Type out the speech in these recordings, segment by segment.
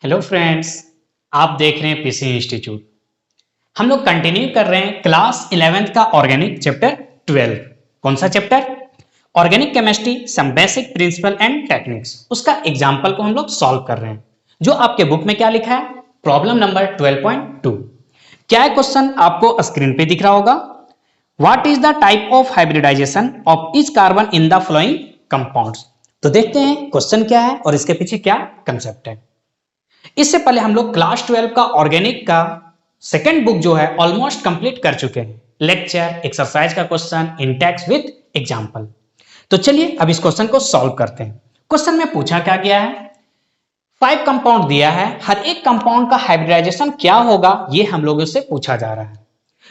Hello friends, आप देख रहे हैं पीसी इंस्टीट्यूट। हम लोग कंटिन्यू कर रहे हैं क्लास 11th का ऑर्गेनिक चैप्टर 12। कौन सा chapter? Organic chemistry, some basic principle and techniques. उसका एग्जाम्पल को हम लोग सॉल्व कर रहे हैं। जो आपके बुक में क्या लिखा है? Problem number 12.2। क्या है क्वेश्चन? आपको स्क्रीन पे दिख रहा होगा। What is the type of hybridization of each carbon in the flowing compounds. तो देखते हैं क्वेश्चन क्या है और इसके पीछे क्या कंसेप्ट है। इससे पहले हम लोग क्लास 12 का ऑर्गेनिक का सेकंड बुक जो है ऑलमोस्ट कंप्लीट कर चुके हैं। लेक्चर, एक्सरसाइज का क्वेश्चन, इंटेक्स विद एग्जांपल। तो चलिए अब इस क्वेश्चन को सॉल्व करते हैं। क्वेश्चन में पूछा क्या गया है? 5 कंपाउंड दिया है, हर एक कंपाउंड का हाइब्रिडाइजेशन क्या होगा ये हम लोगों से पूछा जा रहा है।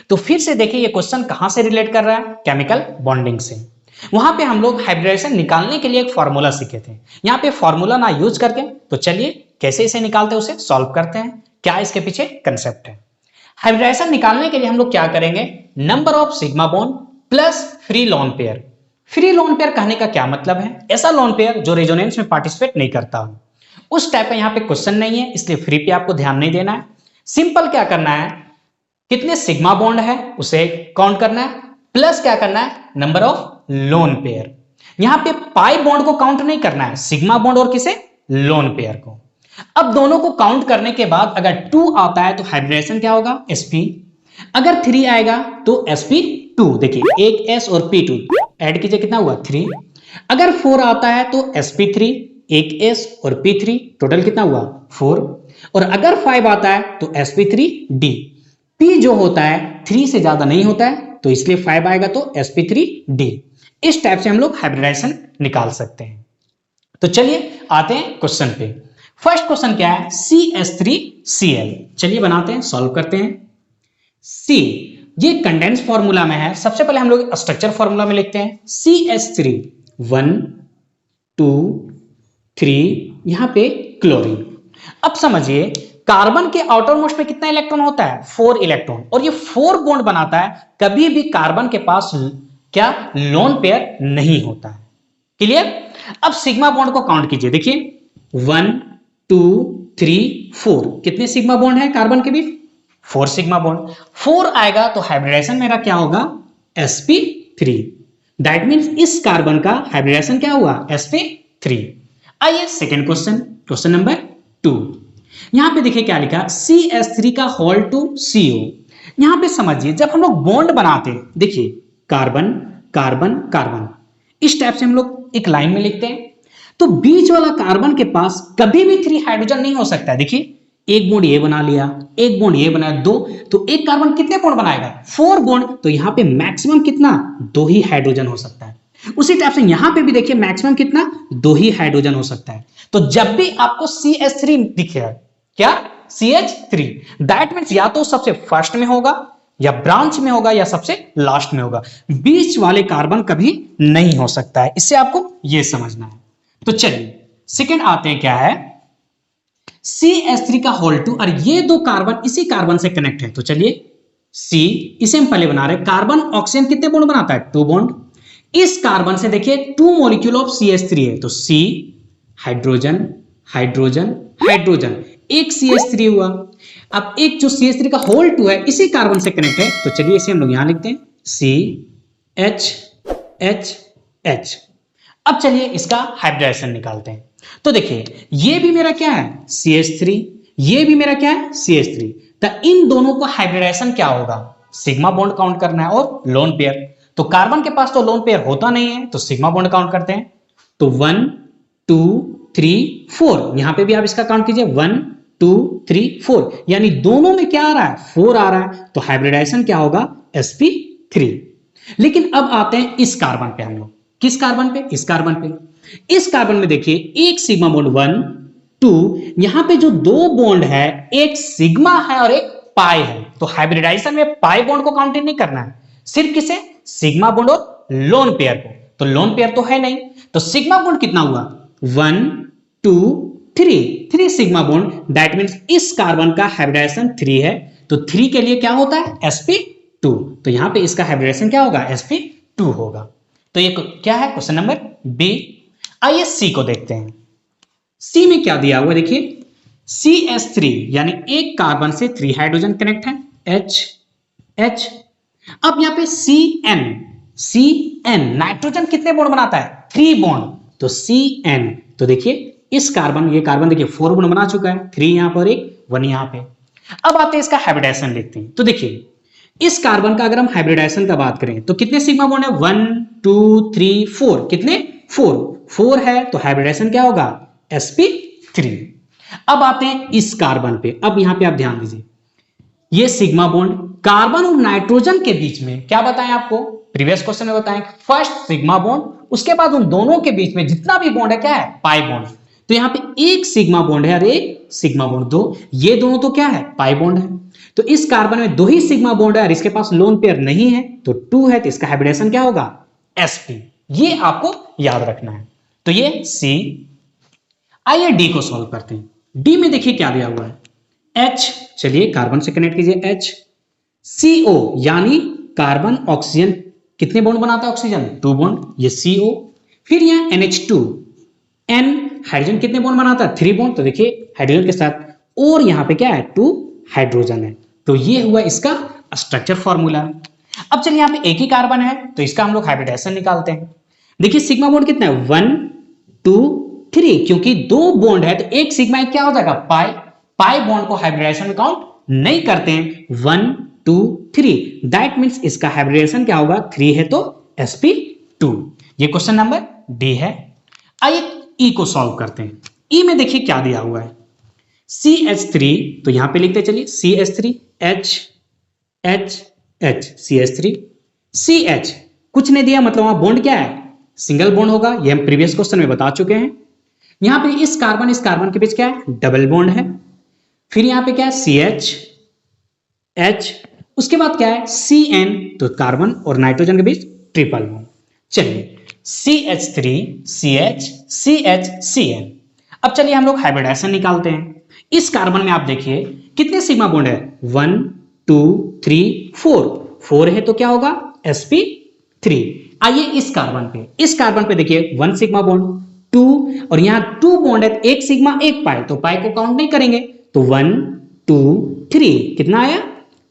तो फिर से देखिए ये क्वेश्चन कहां से रिलेट कर रहा है? केमिकल बॉन्डिंग से। वहां पे हम लोग हाइब्रिडाइजेशन निकालने के लिए एक फॉर्मूला सीखे थे। यहां पे फॉर्मूला ना यूज करके तो चलिए कैसे इसे निकालते हैं उसे सॉल्व करते हैं। क्या इसके पीछे कंसेप्ट है? हाइब्रिडाइजेशन निकालने के लिए हम लोग क्या करेंगे? Number of sigma bond plus free lone pair. Free lone pair कहने का क्या मतलब है? ऐसा लोन पेयर जो रेजोनेंस में पार्टिसिपेट नहीं करता हो। उस टाइप का यहाँ पे क्वेश्चन नहीं है, इसलिए फ्री पे आपको ध्यान नहीं देना है। सिंपल क्या करना है, कितने सिग्मा बॉन्ड है उसे काउंट करना है, प्लस क्या करना है? Number of lone pair. यहां पे पाई बॉन्ड को काउंट नहीं करना है, सिग्मा बॉन्ड और किसे? लोन पेयर को। अब दोनों को काउंट करने के बाद अगर 2 आता है तो हाइब्रिडेशन क्या होगा? sp। अगर 3 आएगा तो sp2। देखिए एक s और p2 ऐड कीजिए, कितना हुआ? 3। अगर 4 आता है तो sp3, एक s और p3 टोटल कितना हुआ? 4। और अगर 5 आता है तो sp3d। p जो होता है 3 से ज्यादा नहीं होता है तो इसलिए 5 आएगा तो sp3d। इस टाइप से हम लोग हाइब्रिडाइजेशन निकाल सकते हैं। तो चलिए आते हैं क्वेश्चन पे। फर्स्ट क्वेश्चन क्या है? CH3Cl। चलिए बनाते हैं, सॉल्व करते हैं। C ये कंडेंस फॉर्मूला में है। सबसे पहले हम लोग स्ट्रक्चर फॉर्मूला में लिखते हैं CH3 1 2 3, यहां पे क्लोरीन। अब समझिए कार्बन के आउटर मोस्ट में कितना इलेक्ट्रॉन होता है? 4 इलेक्ट्रॉन। और ये 4 बॉन्ड बनाता है। कभी भी कार्बन के पास क्या लोन पेयर नहीं होता है। क्लियर? अब सिग्मा बॉन्ड को काउंट कीजिए। देखिए 1 2 3 4, कितने सिग्मा बॉन्ड है कार्बन के बीच? 4 सिग्मा बॉन्ड। 4 आएगा तो हाइब्रिडाइजेशन मेरा क्या होगा? sp3। दैट मींस इस कार्बन का हाइब्रिडाइजेशन क्या हुआ? sp3। आइए सेकंड क्वेश्चन, क्वेश्चन नंबर 2। यहां पे देखिए क्या लिखा? CH3 का होल टू CO। यहां पे समझिए जब हम लोग बॉन्ड बनाते हैं, देखिए कार्बन कार्बन कार्बन, इस टाइप से हम लोग एक लाइन में लिखते हैं। तो बीच वाला कार्बन के पास कभी भी 3 हाइड्रोजन नहीं हो सकता है। देखिए एक बॉन्ड ये बना लिया, एक बॉन्ड ये बनाया, 2, तो एक कार्बन कितने बॉन्ड बनाएगा? 4 बॉन्ड। तो यहां पे मैक्सिमम कितना? 2 ही हाइड्रोजन हो सकता है। उसी टाइप से यहां पे भी देखिए मैक्सिमम कितना? 2 ही हाइड्रोजन हो सकता है। तो जब भी आपको CH3 दिखे, क्या? CH3, दैट मींस या तो सबसे फर्स्ट में होगा या ब्रांच में होगा या सबसे लास्ट में होगा। बीच वाले कार्बन कभी नहीं हो सकता है। इससे आपको यह समझना है। तो चलिए सेकंड आते हैं, क्या है? CH3 का होल टू, और ये दो कार्बन इसी कार्बन से कनेक्ट है। तो चलिए C, इसे हम पहले बना रहे हैं। कार्बन ऑक्सीजन कितने बॉन्ड बनाता है? 2 बॉन्ड। इस कार्बन से देखिए 2 मॉलिक्यूल ऑफ CH3 है, तो C हाइड्रोजन हाइड्रोजन हाइड्रोजन, एक CH3 हुआ। अब एक जो CH3 का होल टू है इसी कार्बन से कनेक्ट है, तो चलिए इसे हम लोग यहां लिखते हैं CH। अब चलिए इसका हाइब्रिडाइजेशन निकालते हैं। तो देखिए ये भी मेरा क्या है? CH3, ये भी मेरा क्या है? CH3। तो इन दोनों को हाइब्रिडाइजेशन क्या होगा? सिग्मा बॉन्ड काउंट करना है और लोन पेयर। तो कार्बन के पास तो लोन पेयर होता नहीं है, तो सिग्मा बॉन्ड काउंट करते हैं। तो 1 2 3 4, यहां पे भी आप इसका काउंट कीजिए 1 2 3 4, यानी दोनों में क्या आ रहा है? 4 आ रहा है। तो हाइब्रिडाइजेशन क्या होगा? sp3। लेकिन अब आते हैं इस कार्बन पे हम लोग। किस कार्बन पे? इस कार्बन पे। इस कार्बन में देखिए एक सिग्मा बॉन्ड 1 2, यहां पे जो 2 बॉन्ड है, एक सिग्मा है और एक पाई है। तो हाइब्रिडाइजेशन में पाई बॉन्ड को काउंट नहीं करना है, सिर्फ किसे? सिग्मा बॉन्ड और लोन पेयर को। तो लोन पेयर तो है नहीं, तो सिग्मा बॉन्ड कितना हुआ? 1 2 3 सिग्मा बॉन्ड। दैट मींस इस कार्बन का हाइब्रिडाइजेशन 3 है, तो 3 के लिए क्या होता है? sp2। तो यहां पे इसका हाइब्रिडाइजेशन क्या होगा? sp2 होगा। तो ये क्या है? Question number B. आइए सी को देखते हैं। सी में क्या दिया हुआ देखिए, CH3 यानी एक कार्बन से 3 हाइड्रोजन कनेक्ट है, H। अब यहां पे CN नाइट्रोजन कितने बॉन्ड बनाता है? 3 बॉन्ड, तो CN, तो देखिए इस कार्बन, ये कार्बन देखिए 4 बॉन्ड बना चुका है, 3 यहां पर, एक 1 यहां पे। अब आते हैं इसका हाइब्रिडाइजेशन लिखते हैं। तो देखिए इस कार्बन का अगर हम हाइब्रिडाइजेशन का बात करें तो कितने सिग्मा बॉन्ड है? 1 2 3 4, कितने? 4 है, तो हाइब्रिडाइजेशन क्या होगा? sp3। अब आते हैं इस कार्बन पे। अब यहां पे आप ध्यान दीजिए, ये सिग्मा बॉन्ड कार्बन और नाइट्रोजन के बीच में, क्या बताएं आपको प्रीवियस क्वेश्चन में बताएं, फर्स्ट सिग्मा बॉन्ड, उसके बाद उन दोनों के बीच में जितना भी बॉन्ड है क्या है? Pi bond. तो यहां पे एक सिग्मा बॉन्ड है और एक सिग्मा बॉन्ड, दो, ये दोनों तो क्या है? पाई बॉन्ड है। तो इस कार्बन में 2 ही सिग्मा बॉन्ड है और इसके पास लोन पेयर नहीं है, तो 2 है, तो इसका हाइब्रिडेशन क्या होगा? sp। ये आपको याद रखना है। तो ये C। आइए डी को सॉल्व करते हैं। डी में देखिए क्या दिया हुआ है, H, चलिए कार्बन से कनेक्ट कीजिए H। CO यानी कार्बन ऑक्सीजन कितने बॉन्ड बनाता है? ऑक्सीजन 2 बॉन्ड, ये CO। फिर यहां NH2, N हाइड्रोजन कितने बॉन्ड बनाता है? 3 बॉन्ड, तो देखिए हाइड्रोजन के साथ और यहां पे क्या है? 2 हाइड्रोजन है। तो ये हुआ इसका स्ट्रक्चर फॉर्मूला। अब चलिए यहां पे एक ही कार्बन है, तो इसका हम लोग हाइब्रिडाइजेशन निकालते हैं। देखिए सिग्मा बॉन्ड कितना है? 1 2 3, क्योंकि 2 बॉन्ड है तो एक सिग्मा एक क्या हो जाएगा? पाई बॉन्ड को हाइब्रिडाइजेशन में काउंट नहीं करते हैं। 1 2 3, दैट मींस इसका हाइब्रिडाइजेशन क्या होगा? 3 है तो sp2। ये क्वेश्चन नंबर डी है। आइए ई को सॉल्व करते हैं। ई में देखिए क्या दिया हुआ है, CH3, तो यहां पे लिखते चलिए CH3, H CH3, CH कुछ नहीं दिया, मतलब वहां बॉन्ड क्या है? सिंगल बॉन्ड होगा, ये हम प्रीवियस क्वेश्चन में बता चुके हैं। यहां पे इस कार्बन के बीच क्या है? डबल बॉन्ड है। फिर यहां पे क्या है? CH H, उसके बाद क्या है? CN, तो कार्बन और नाइट्रोजन के बीच ट्रिपल बॉन्ड। चलिए CH3 CH CH CN। अब चलिए हम लोग हाइब्रिडाइजेशन निकालते हैं। इस कार्बन में आप देखिए कितने सिग्मा बॉन्ड है? 1 2 3 4 है, तो क्या होगा? sp3। आइए इस कार्बन पे देखिए 1 सिग्मा बॉन्ड, 2, और यहां 2 बॉन्ड है, एक सिग्मा एक पाई, तो पाई को काउंट नहीं करेंगे, तो 1 2 3, कितना आया?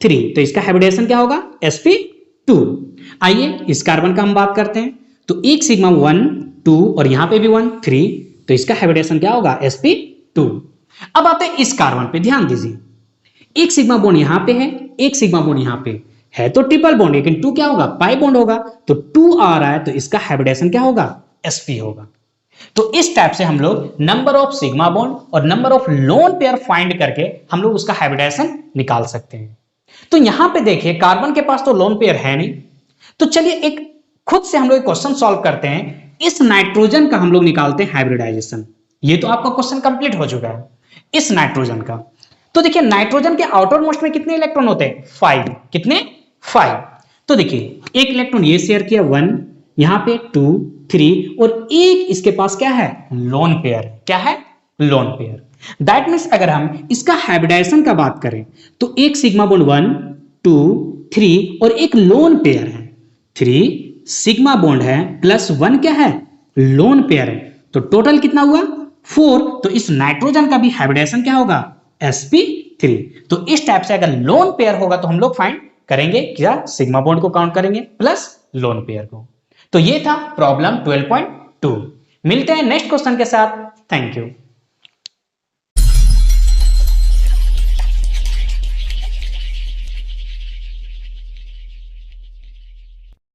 3, तो इसका हाइब्रिडाइजेशन क्या होगा? sp2। आइए इस कार्बन का हम बात करते हैं, तो एक सिग्मा 1 2 और यहां पे भी 1 3, तो इसका हाइब्रिडेशन क्या होगा? sp2। अब आते हैं इस कार्बन पे, ध्यान दीजिए, एक सिग्मा बॉन्ड यहां पे है, एक सिग्मा बॉन्ड यहां पे है, तो ट्रिपल बॉन्ड, लेकिन 2 क्या होगा? पाई बॉन्ड होगा, तो 2 आ रहा है, तो इसका हाइब्रिडेशन क्या होगा? sp होगा। तो इस टाइप से हम लोग नंबर ऑफ सिग्मा बॉन्ड और number of lone pair find करके हम लोग उसका हाइब्रिडेशन निकाल सकते हैं। तो यहां पे देखिए कार्बन के पास तो लोन पेयर है नहीं, तो चलिए एक खुद से हम लोग क्वेश्चन सॉल्व करते हैं। इस नाइट्रोजन का हम लोग निकालते हैं हाइब्रिडाइजेशन। ये तो आपका क्वेश्चन कंप्लीट हो चुका है इस नाइट्रोजन का। तो देखिए नाइट्रोजन के आउटर मोस्ट में कितने इलेक्ट्रॉन होते हैं? 5। कितने? 5। तो देखिए एक इलेक्ट्रॉन ये शेयर किया 1, यहां पे 2 3, और एक इसके पास क्या है? Lone pair. क्या है? Lone pair. दैट मींस अगर हम इसका हाइब्रिडाइजेशन का बात करें तो एक सिग्मा बॉन्ड 1 2 3 और एक लोन पेयर है, 3 सिग्मा बॉन्ड है प्लस 1 क्या है? लोन पेयर है, तो टोटल कितना हुआ? 4। तो इस नाइट्रोजन का भी हाइब्रिडेशन क्या होगा? sp3। तो इस टाइप से अगर लोन पेयर होगा तो हम लोग फाइंड करेंगे क्या? सिग्मा बॉन्ड को काउंट करेंगे प्लस लोन पेयर को। तो ये था प्रॉब्लम 12.2। मिलते हैं नेक्स्ट क्वेश्चन के साथ। Thank you.